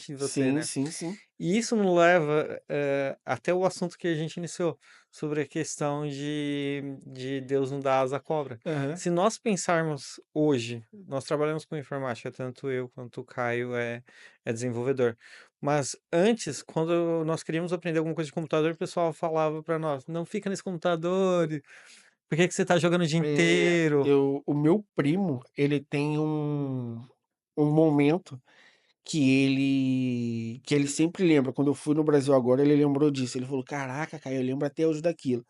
presente em você, Sim, né? sim, sim. E isso nos leva, até o assunto que a gente iniciou, sobre a questão de Deus não dar asa à cobra. Aham. Se nós pensarmos hoje, nós trabalhamos com informática, tanto eu quanto o Caio é desenvolvedor. Mas antes, quando nós queríamos aprender alguma coisa de computador, o pessoal falava para nós: não fica nesse computador, por que que você está jogando o dia inteiro? O meu primo, ele tem um momento que ele sempre lembra. Quando eu fui no Brasil agora, ele lembrou disso. Ele falou: "Caraca, cara, eu lembro até hoje daquilo".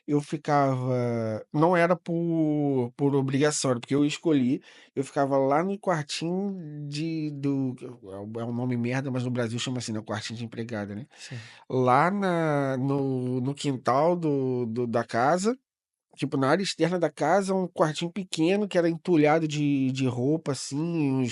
Eu ficava não era por obrigação, era porque eu escolhi. Eu ficava lá no quartinho de do é um nome merda, mas no Brasil chama assim, né, quartinho de empregada, né. Sim, Lá no quintal da casa, tipo, na área externa da casa, um quartinho pequeno que era entulhado de roupa, assim,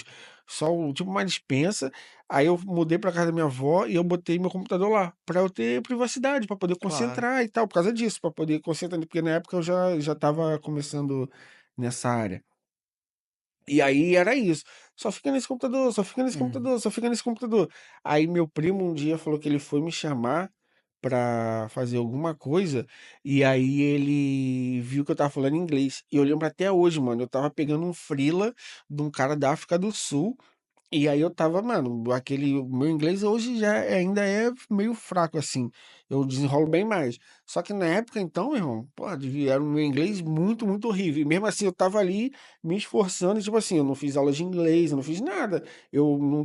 tipo uma despensa. Aí eu mudei pra casa da minha avó e eu botei meu computador lá, pra eu ter privacidade, pra poder claro. concentrar e tal, por causa disso, pra poder concentrar, porque na época eu já estava começando nessa área. E aí era isso, só fica nesse computador, só fica nesse Uhum. computador, só fica nesse computador. Aí meu primo um dia falou que ele foi me chamar pra fazer alguma coisa, e aí ele viu que eu estava falando inglês. E eu lembro até hoje, mano, eu estava pegando um freela de um cara da África do Sul, e aí eu estava, mano, aquele o meu inglês hoje já ainda é meio fraco, assim, eu desenrolo bem mais. Só que na época então, meu irmão, pô, era o meu inglês muito, muito horrível. E mesmo assim eu estava ali me esforçando, e tipo assim, eu não fiz aula de inglês, eu não fiz nada. Eu não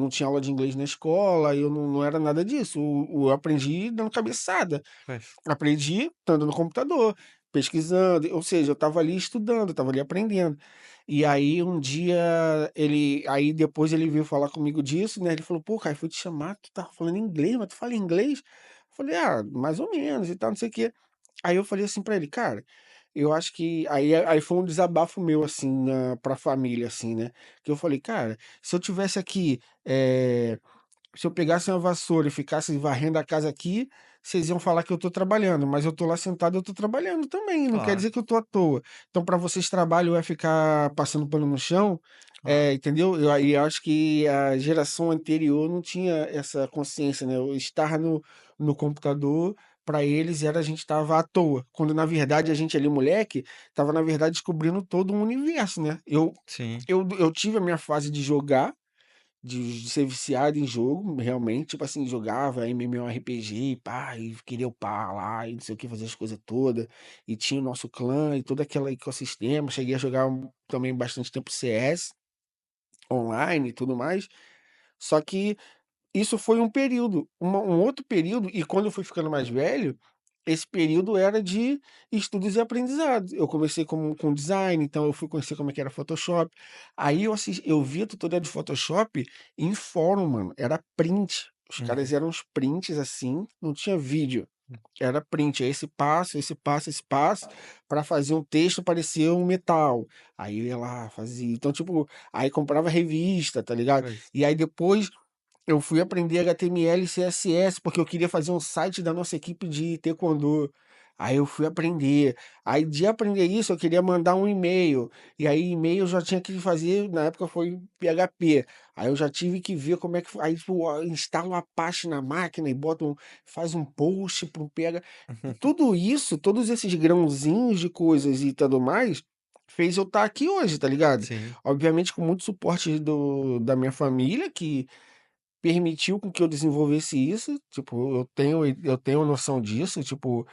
tinha aula de inglês na escola, eu não era nada disso. Eu aprendi dando cabeçada. Pois, Aprendi estando no computador, pesquisando, ou seja, eu estava ali estudando, eu estava ali aprendendo. E aí um dia aí depois ele veio falar comigo disso, né, ele falou: "Pô, cara, fui te chamar, tu tá falando inglês, mas tu fala inglês?" Eu falei: "Ah, mais ou menos e tal, não sei o quê". Aí eu falei assim pra ele: "Cara, eu acho que" aí foi um desabafo meu, assim, pra família, assim, né, que eu falei: "Cara, se eu tivesse aqui, se eu pegasse uma vassoura e ficasse varrendo a casa aqui, vocês iam falar que eu tô trabalhando, mas eu tô lá sentado, eu tô trabalhando também, não quer claro, dizer que eu tô à toa. Então para vocês trabalho é ficar passando pano no chão, claro. entendeu? Eu acho que a geração anterior não tinha essa consciência, né, eu estar no computador, para eles era a gente estava à toa, quando na verdade a gente ali moleque, estava na verdade descobrindo todo um universo, né. Sim. Eu tive a minha fase de jogar, de ser viciado em jogo, realmente, tipo assim, jogava MMORPG e pá, e queria upar lá e não sei o que, fazer as coisas todas, e tinha o nosso clã e todo aquele ecossistema, cheguei a jogar também bastante tempo CS, online e tudo mais, só que isso foi um período, um outro período, e quando eu fui ficando mais velho, esse período era de estudos e aprendizados. Eu comecei com design, então eu fui conhecer como é que era Photoshop. Aí eu via tutorial de Photoshop em fórum, mano, era print. Os caras Uhum. eram uns prints assim, não tinha vídeo, era print, é esse passo, esse passo, esse passo, para fazer um texto parecer um metal. Aí eu ia lá, fazia. Então, tipo, aí comprava revista, tá ligado? Pois. E aí depois eu fui aprender HTML e CSS, porque eu queria fazer um site da nossa equipe de taekwondo. Aí eu fui aprender. Aí de aprender isso, eu queria mandar um e-mail. E aí e-mail eu já tinha que fazer, na época foi PHP. Aí eu já tive que ver como é que aí tipo, instala o Apache na máquina e faz um post para o PH. Tudo isso, todos esses grãozinhos de coisas e tudo mais, fez eu estar aqui hoje, tá ligado? Sim, Obviamente com muito suporte da minha família, que permitiu com que eu desenvolvesse isso, tipo, eu tenho noção disso, tipo,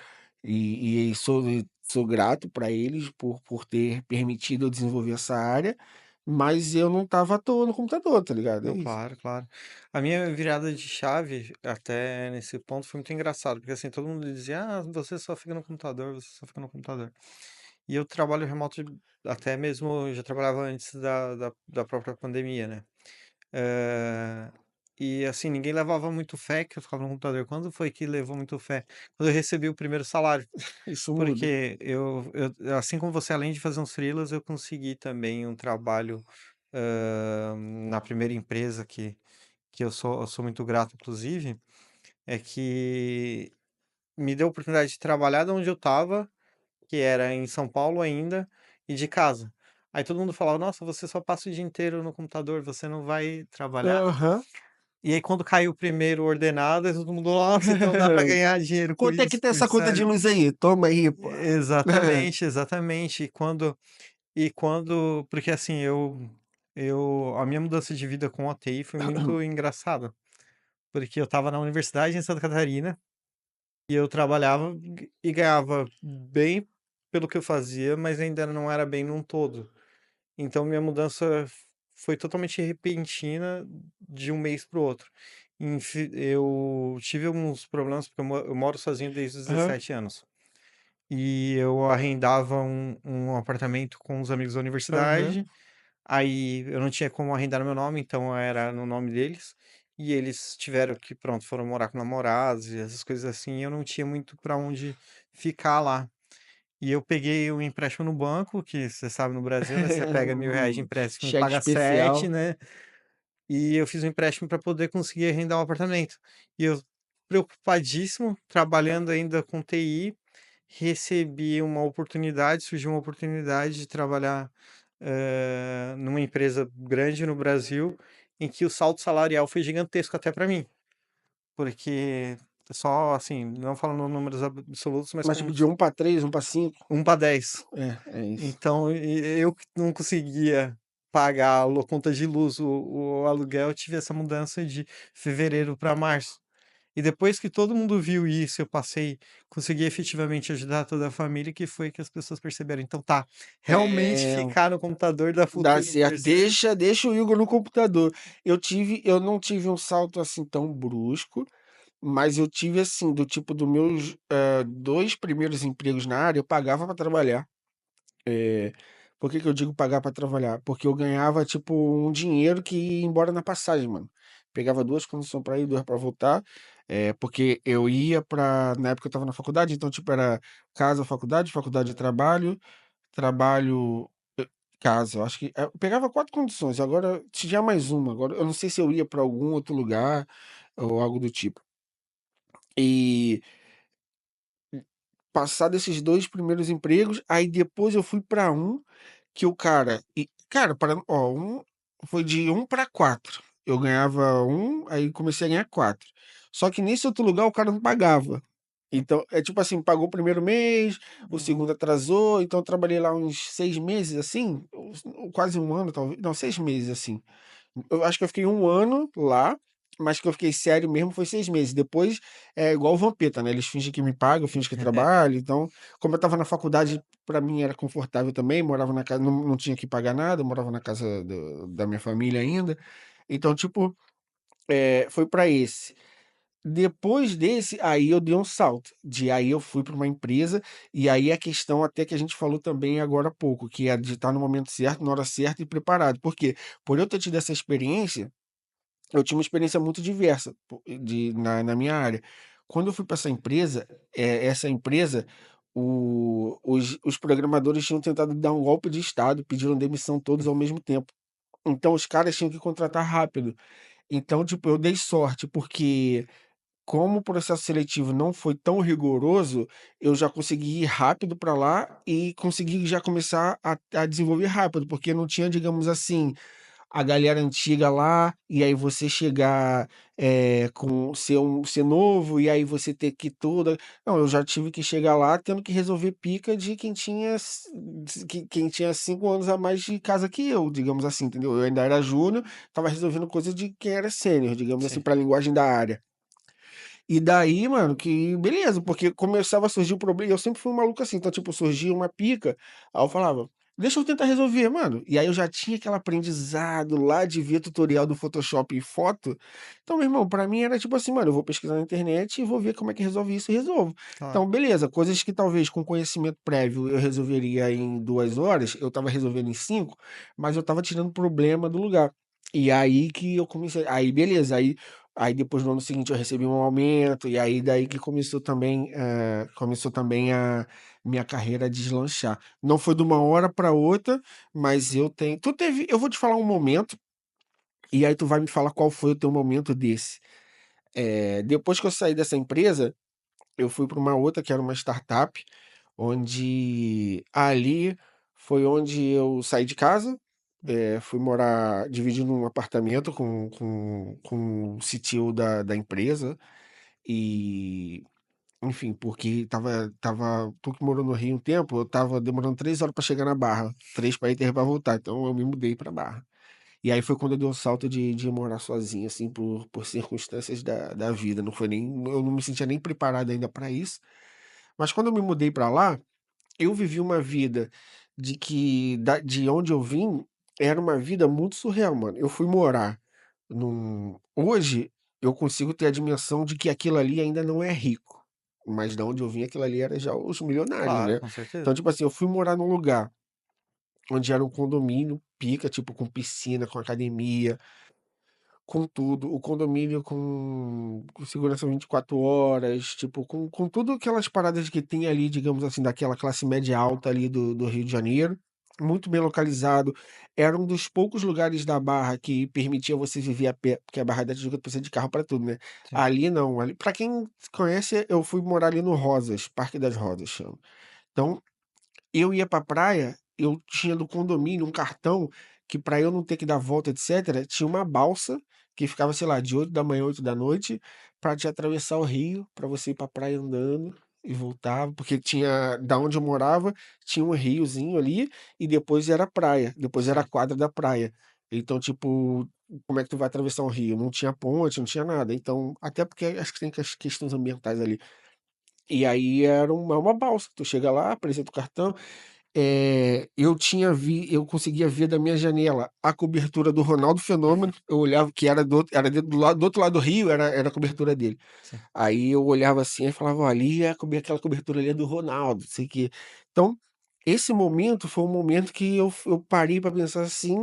e sou grato para eles por ter permitido eu desenvolver essa área, mas eu não estava à toa no computador, tá ligado? É não, isso. claro, claro. A minha virada de chave até nesse ponto foi muito engraçado, porque assim, todo mundo dizia: "Ah, você só fica no computador, você só fica no computador". E eu trabalho remoto até mesmo já trabalhava antes da própria pandemia, né. Eh, e assim, ninguém levava muito fé que eu ficava no computador. Quando foi que levou muito fé? Quando eu recebi o primeiro salário. Isso muda. Porque assim como você, além de fazer uns freelas, eu consegui também um trabalho, na primeira empresa que eu sou muito grato, inclusive, é que me deu a oportunidade de trabalhar de onde eu estava, que era em São Paulo ainda, e de casa. Aí todo mundo falava: "Nossa, você só passa o dia inteiro no computador, você não vai trabalhar?" Aham. E aí quando caiu o primeiro ordenado, aí todo mundo: "Nossa, então dá pra ganhar dinheiro com Quanto é que isso, tá essa conta de sério". luz aí? Toma aí, pô. Exatamente, exatamente. E quando porque assim, eu a minha mudança de vida com a TI foi muito engraçada, porque eu estava na universidade em Santa Catarina, e eu trabalhava e ganhava bem pelo que eu fazia, mas ainda não era bem num todo. Então minha mudança foi totalmente repentina de um mês para o outro. Eu tive alguns problemas, porque eu moro sozinho desde os Aham, 17 anos. E eu arrendava um apartamento com os amigos da aham. universidade. Aí eu não tinha como arrendar no meu nome, então era no nome deles. E eles tiveram que, pronto, foram morar com namorados e essas coisas assim. E eu não tinha muito para onde ficar lá. E eu peguei um empréstimo no banco, que você sabe no Brasil, né? Você pega R$ 1.000 de empréstimo e Cheque paga 7, especial. né? E eu fiz um empréstimo para poder conseguir arrendar um apartamento. E eu, preocupadíssimo, trabalhando ainda com TI, recebi uma oportunidade, surgiu uma oportunidade de trabalhar numa empresa grande no Brasil, em que o salto salarial foi gigantesco até para mim, porque só assim, não falando números absolutos, mas Mas tipo como de 1 para 3, 1 para 5. 1 para 10. É isso. Então, eu que não conseguia pagar a conta de luz, o aluguel, eu tive essa mudança de fevereiro para março. E depois que todo mundo viu isso, eu passei, consegui efetivamente ajudar toda a família, que foi que as pessoas perceberam. Então tá, realmente É, ficar no computador dá dá futuro pra certo. você. Deixa o Igor no computador. Eu não tive um salto assim tão brusco, mas eu tive assim, do tipo dos meus 2 primeiros empregos na área, eu pagava para trabalhar. É, por que que eu digo pagar para trabalhar? Porque eu ganhava, tipo, um dinheiro que ia embora na passagem, mano. Pegava 2 condições para ir, 2 para voltar. Porque eu ia pra. Na época eu tava na faculdade, então, tipo, era casa, faculdade, faculdade, trabalho, trabalho, casa. Eu acho que. Eu pegava 4 condições, agora tinha mais uma. Agora eu não sei se eu ia para algum outro lugar ou algo do tipo. E passar desses 2 primeiros empregos, aí depois eu fui para um que o cara, cara, para, ó, foi de 1 para 4. Eu ganhava aí comecei a ganhar 4. Só que nesse outro lugar o cara não pagava. Então, é tipo assim, pagou o primeiro mês, o Uhum. segundo atrasou, então eu trabalhei lá uns 6 meses, assim, ou quase um ano, talvez, não, 6 meses, assim. Eu acho que eu fiquei um ano lá, mas que eu fiquei sério mesmo foi 6 meses. Depois é igual o Vampeta, né? Eles fingem que me pagam, eu finjo que trabalho. Então, como eu tava na faculdade, pra mim era confortável também, morava na casa, não tinha que pagar nada, eu morava na casa da minha família ainda. Então, tipo, foi pra esse. Depois desse, aí eu dei um salto. Aí eu fui para uma empresa, e aí a questão até que a gente falou também agora há pouco, que é de estar no momento certo, na hora certa e preparado. Por quê? Por eu ter tido essa experiência, eu tinha uma experiência muito diversa na minha área. Quando eu fui para essa empresa, os programadores tinham tentado dar um golpe de Estado, pediram demissão todos ao mesmo tempo. Então os caras tinham que contratar rápido. Então, tipo, eu dei sorte, porque como o processo seletivo não foi tão rigoroso, eu já consegui ir rápido para lá e consegui já começar a desenvolver rápido, porque não tinha, digamos assim, a galera antiga lá, e aí você chegar com ser novo, e aí você ter que toda. Não, eu já tive que chegar lá tendo que resolver pica de quem tinha 5 anos a mais de casa que eu, digamos assim, entendeu? Eu ainda era júnior, tava resolvendo coisa de quem era sênior, digamos assim, Sim. para a linguagem da área. E daí, mano, que beleza, porque começava a surgir o problema, eu sempre fui um maluco assim, então, tipo, surgia uma pica, aí eu falava, deixa eu tentar resolver, mano. E aí eu já tinha aquele aprendizado lá de ver tutorial do Photoshop e foto. Então, meu irmão, pra mim era tipo assim, mano, eu vou pesquisar na internet e vou ver como é que resolve isso e resolvo. Claro. Então, beleza, coisas que talvez com conhecimento prévio eu resolveria em 2 horas, eu tava resolvendo em 5, mas eu tava tirando problema do lugar. E aí que eu comecei, aí beleza, aí depois no ano seguinte eu recebi um aumento, e aí daí que começou também a minha carreira a deslanchar. Não foi de uma hora para outra, mas eu vou te falar um momento, e aí tu vai me falar qual foi o teu momento desse. Depois que eu saí dessa empresa, eu fui para uma outra que era uma startup, onde ali foi onde eu saí de casa, fui morar dividindo um apartamento com o CTO da empresa e, enfim, porque tu que morou no Rio um tempo, eu tava demorando 3 horas pra chegar na Barra, 3 pra ir, 3 pra voltar, então eu me mudei pra Barra. E aí foi quando eu dei o salto de morar sozinho, assim, por circunstâncias da vida. Não foi nem, eu não me sentia nem preparado ainda para isso. Mas quando eu me mudei para lá, eu vivi uma vida de onde eu vim, era uma vida muito surreal, mano. Eu fui morar hoje eu consigo ter a dimensão de que aquilo ali ainda não é rico. Mas da onde eu vim, aquilo ali era já os milionários, Claro, né? com Então, certeza. tipo assim, eu fui morar num lugar onde era um condomínio pica, tipo, com piscina, com academia, com tudo, o condomínio com segurança 24 horas, tipo, com tudo aquelas paradas que tem ali, digamos assim, daquela classe média alta ali do Rio de Janeiro, muito bem localizado. Era um dos poucos lugares da Barra que permitia você viver a pé, porque a Barra da Tijuca precisa de carro para tudo, né? Sim, Ali não, ali, para quem conhece, eu fui morar ali no Rosas, Parque das Rosas, chama. Então, eu ia pra praia, eu tinha do condomínio um cartão que para eu não ter que dar volta, etcétera, tinha uma balsa que ficava, sei lá, de 8 da manhã, 8 da noite, para te atravessar o rio, para você ir pra praia andando e voltava, porque tinha, da onde eu morava, tinha um riozinho ali e depois era praia, depois era a sim, quadra da praia. Então, tipo, como é que tu vai atravessar um rio? Não tinha ponte, não tinha nada. Então, até porque acho que tem as questões ambientais ali. E aí era uma balsa. Tu chega lá, apresenta o cartão, eu conseguia ver da minha janela a cobertura do Ronaldo Fenômeno. Eu olhava que do outro lado do rio, era a cobertura dele. sim. Aí eu olhava assim e falava, ó, ali aquela cobertura ali é do Ronaldo, não sei o quê. Então, esse momento foi um momento que eu parei para pensar assim,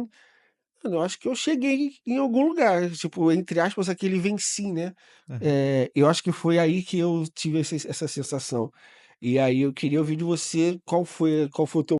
mano, eu acho que eu cheguei em algum lugar, tipo, entre aspas, aquele venci, né? Aham. Eu acho que foi aí que eu tive essa sensação. E aí eu queria ouvir de você qual foi o teu